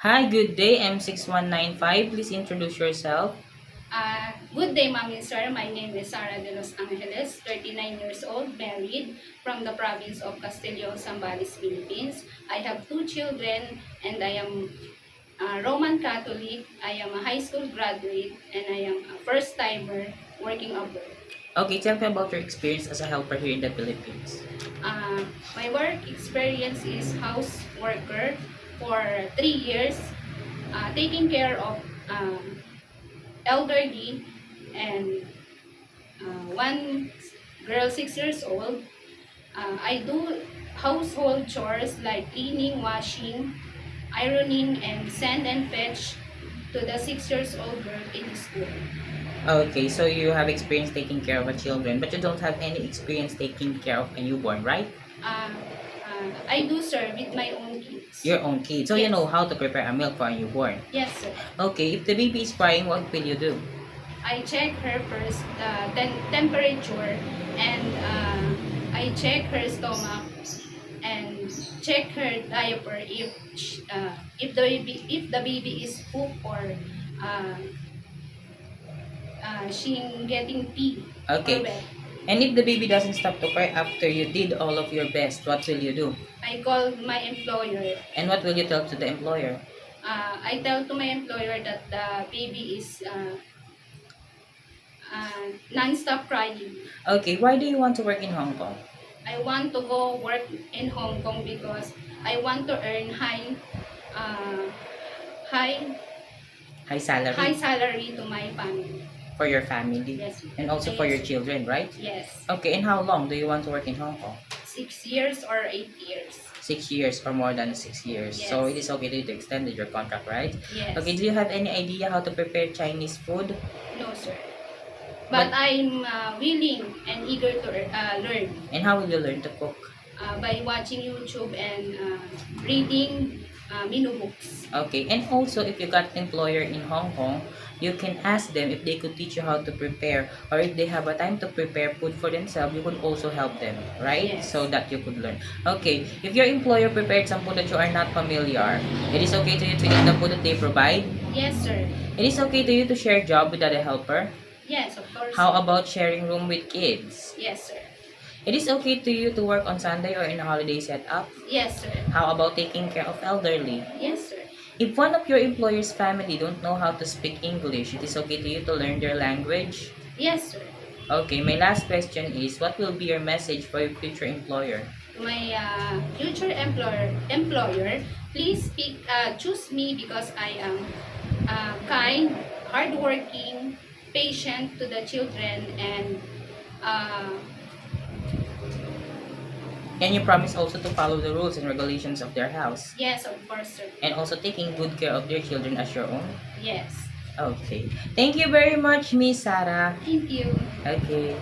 Hi, good day, M6195. Please introduce yourself. Good day, ma'am and sir. My name is Sara de Los Angeles, 39 years old, married, from the province of Castillo, Zambales, Philippines. I have two children and I am Roman Catholic. I am a high school graduate and I am a first-timer working abroad. Okay, tell me about your experience as a helper here in the Philippines. Uh, my work experience is house worker for 3 years, taking care of elderly and one girl 6 years old. I do household chores like cleaning, washing, ironing, and send and fetch to the 6 years old girl in school. Okay, so you have experience taking care of a children, but you don't have any experience taking care of a newborn, right? Uh, I do serve with my own kids. Your own kid. So you Yes. know how to prepare a milk for a newborn. Yes, sir. Okay, if the baby is crying, what will you do? I check her first temperature and I check her stomach and check her diaper if the baby is poop or uh, she getting pee or Okay, wet. and if the baby doesn't stop to cry after you did all of your best, what will you do? I call my employer. And what will you tell to the employer? I tell to my employer that the baby is non-stop crying. Okay, why do you want to work in Hong Kong? I want to go work in Hong Kong because I want to earn uh, high, High salary high salary to my family. for your family Yes. and also for your children, right? Yes. Okay, and how long do you want to work in Hong Kong? 6 years or 8 years. 6 years or more than 6 years. So it Yes. is okay to extend your contract, right? Yes. Okay, do you have any idea how to prepare Chinese food? No, sir. But I'm willing and eager to learn And how will you learn to cook? by watching YouTube and reading menu books. Okay, and also if you got an employer in Hong Kong, you can ask them if they could teach you how to prepare, or if they have a time to prepare food for themselves, you could also help them, right? Yes. So that you could learn. Okay, if your employer prepared some food that you are not familiar, it is okay to you to eat the food that they provide. Yes, sir. It is okay to you to share job without a helper. Yes, of course. How about sharing room with kids? Yes, sir. It is okay to you to work on Sunday or in a holiday setup. Yes, sir. How about taking care of elderly? Yes, sir. If one of your employer's family don't know how to speak English, it is okay to you to learn their language. Yes, sir. Okay, my last question is, what will be your message for your future employer? My future employer, please choose me because I am kind, hardworking, patient to the children, and uh, And you promise also to follow the rules and regulations of their house. yes, of course, sir. And also taking good care of their children as your own. Yes. Okay. Thank you very much, Miss Sarah. Thank you. Okay.